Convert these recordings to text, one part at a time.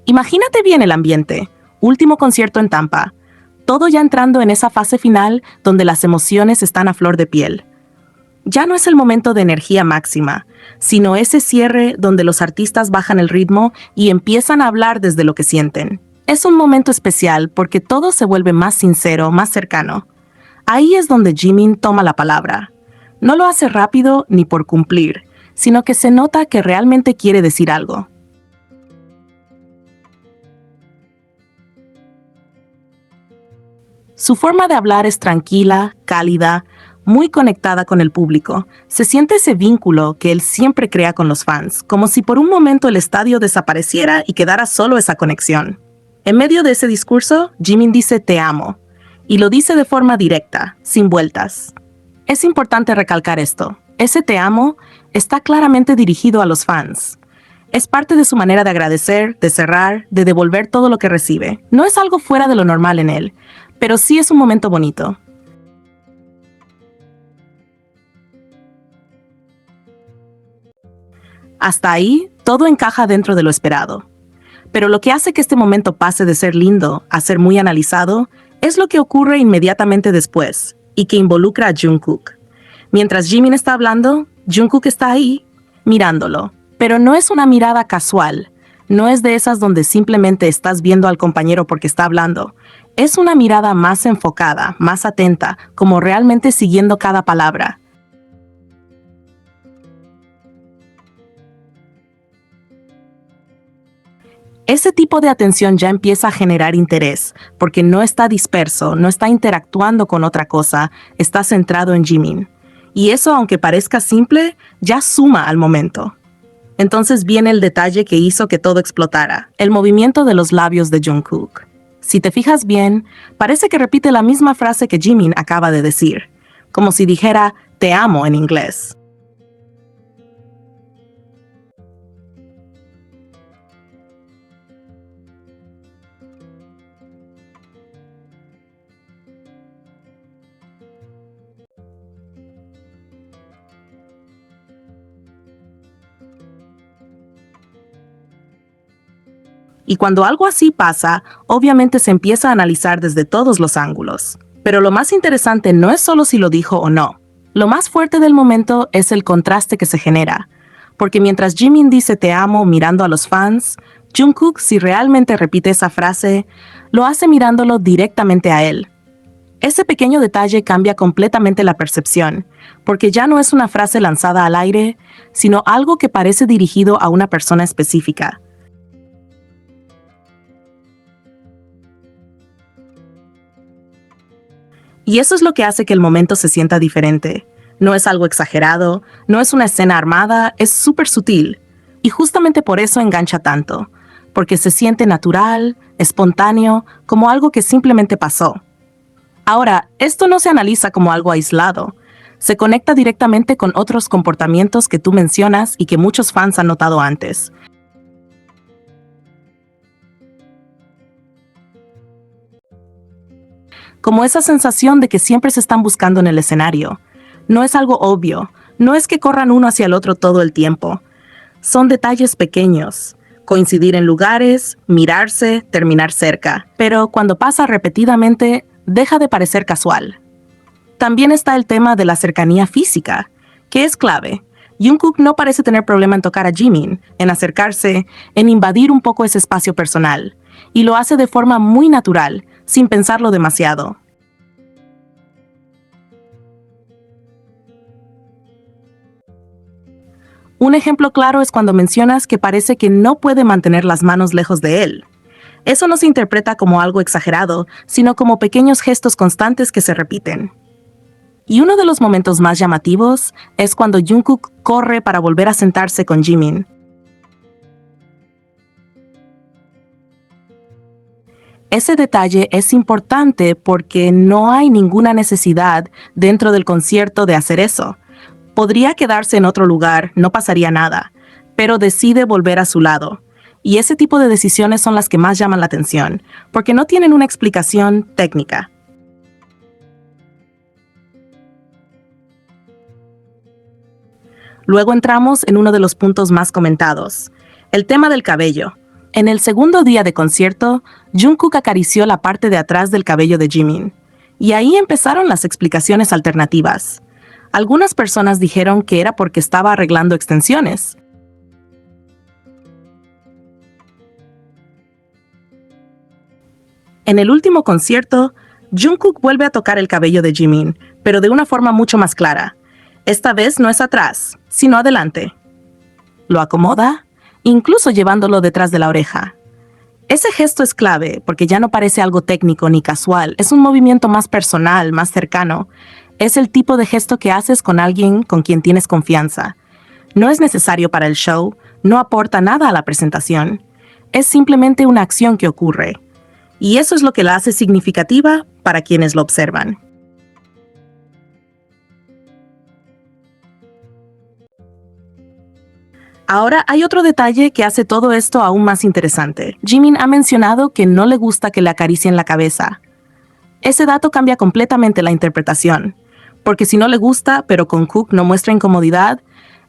Imagínate bien el ambiente. Último concierto en Tampa. Todo ya entrando en esa fase final donde las emociones están a flor de piel. Ya no es el momento de energía máxima, sino ese cierre donde los artistas bajan el ritmo y empiezan a hablar desde lo que sienten. Es un momento especial porque todo se vuelve más sincero, más cercano. Ahí es donde Jimin toma la palabra. No lo hace rápido ni por cumplir, sino que se nota que realmente quiere decir algo. Su forma de hablar es tranquila, cálida, muy conectada con el público. Se siente ese vínculo que él siempre crea con los fans, como si por un momento el estadio desapareciera y quedara solo esa conexión. En medio de ese discurso, Jimin dice "te amo", y lo dice de forma directa, sin vueltas. Es importante recalcar esto. Ese "te amo" está claramente dirigido a los fans. Es parte de su manera de agradecer, de cerrar, de devolver todo lo que recibe. No es algo fuera de lo normal en él, pero sí es un momento bonito. Hasta ahí, todo encaja dentro de lo esperado. Pero lo que hace que este momento pase de ser lindo a ser muy analizado es lo que ocurre inmediatamente después y que involucra a Jungkook. Mientras Jimin está hablando, Jungkook está ahí, mirándolo. Pero no es una mirada casual, no es de esas donde simplemente estás viendo al compañero porque está hablando. Es una mirada más enfocada, más atenta, como realmente siguiendo cada palabra. Ese tipo de atención ya empieza a generar interés, porque no está disperso, no está interactuando con otra cosa, está centrado en Jimin. Y eso, aunque parezca simple, ya suma al momento. Entonces viene el detalle que hizo que todo explotara, el movimiento de los labios de Jungkook. Si te fijas bien, parece que repite la misma frase que Jimin acaba de decir, como si dijera "te amo" en inglés. Y cuando algo así pasa, obviamente se empieza a analizar desde todos los ángulos. Pero lo más interesante no es solo si lo dijo o no. Lo más fuerte del momento es el contraste que se genera. Porque mientras Jimin dice "te amo" mirando a los fans, Jungkook, si realmente repite esa frase, lo hace mirándolo directamente a él. Ese pequeño detalle cambia completamente la percepción, porque ya no es una frase lanzada al aire, sino algo que parece dirigido a una persona específica. Y eso es lo que hace que el momento se sienta diferente. No es algo exagerado, no es una escena armada, es súper sutil. Y justamente por eso engancha tanto, porque se siente natural, espontáneo, como algo que simplemente pasó. Ahora, esto no se analiza como algo aislado. Se conecta directamente con otros comportamientos que tú mencionas y que muchos fans han notado antes. Como esa sensación de que siempre se están buscando en el escenario. No es algo obvio, no es que corran uno hacia el otro todo el tiempo. Son detalles pequeños, coincidir en lugares, mirarse, terminar cerca. Pero cuando pasa repetidamente, deja de parecer casual. También está el tema de la cercanía física, que es clave. Jungkook no parece tener problema en tocar a Jimin, en acercarse, en invadir un poco ese espacio personal, y lo hace de forma muy natural, sin pensarlo demasiado. Un ejemplo claro es cuando mencionas que parece que no puede mantener las manos lejos de él. Eso no se interpreta como algo exagerado, sino como pequeños gestos constantes que se repiten. Y uno de los momentos más llamativos es cuando Jungkook corre para volver a sentarse con Jimin. Ese detalle es importante porque no hay ninguna necesidad dentro del concierto de hacer eso. Podría quedarse en otro lugar, no pasaría nada, pero decide volver a su lado. Y ese tipo de decisiones son las que más llaman la atención, porque no tienen una explicación técnica. Luego entramos en uno de los puntos más comentados, el tema del cabello. En el segundo día de concierto, Jungkook acarició la parte de atrás del cabello de Jimin. Y ahí empezaron las explicaciones alternativas. Algunas personas dijeron que era porque estaba arreglando extensiones. En el último concierto, Jungkook vuelve a tocar el cabello de Jimin, pero de una forma mucho más clara. Esta vez no es atrás, sino adelante. Lo acomoda, incluso llevándolo detrás de la oreja. Ese gesto es clave porque ya no parece algo técnico ni casual, es un movimiento más personal, más cercano. Es el tipo de gesto que haces con alguien con quien tienes confianza. No es necesario para el show, no aporta nada a la presentación. Es simplemente una acción que ocurre. Y eso es lo que la hace significativa para quienes lo observan. Ahora hay otro detalle que hace todo esto aún más interesante. Jimin ha mencionado que no le gusta que le acaricien la cabeza. Ese dato cambia completamente la interpretación, porque si no le gusta, pero con Cook no muestra incomodidad,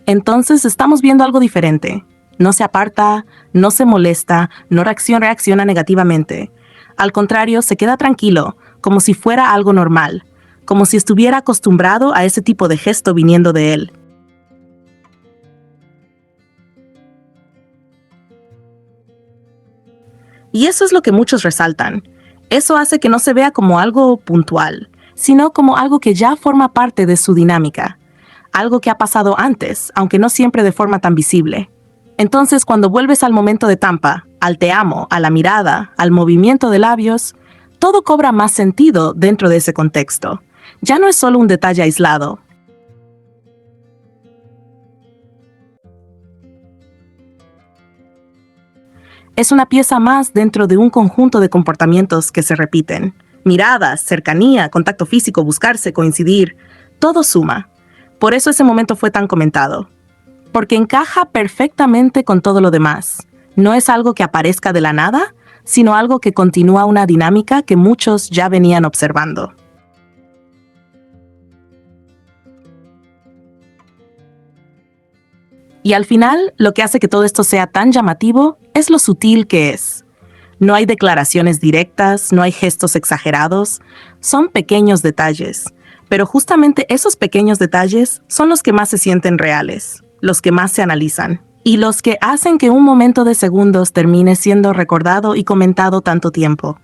entonces estamos viendo algo diferente. No se aparta, no se molesta, no reacciona negativamente. Al contrario, se queda tranquilo, como si fuera algo normal, como si estuviera acostumbrado a ese tipo de gesto viniendo de él. Y eso es lo que muchos resaltan. Eso hace que no se vea como algo puntual, sino como algo que ya forma parte de su dinámica. Algo que ha pasado antes, aunque no siempre de forma tan visible. Entonces, cuando vuelves al momento de Tampa, al te amo, a la mirada, al movimiento de labios, todo cobra más sentido dentro de ese contexto. Ya no es solo un detalle aislado. Es una pieza más dentro de un conjunto de comportamientos que se repiten. Miradas, cercanía, contacto físico, buscarse, coincidir, todo suma. Por eso ese momento fue tan comentado. Porque encaja perfectamente con todo lo demás. No es algo que aparezca de la nada, sino algo que continúa una dinámica que muchos ya venían observando. Y al final, lo que hace que todo esto sea tan llamativo es lo sutil que es. No hay declaraciones directas, no hay gestos exagerados, son pequeños detalles. Pero justamente esos pequeños detalles son los que más se sienten reales, los que más se analizan, y los que hacen que un momento de segundos termine siendo recordado y comentado tanto tiempo.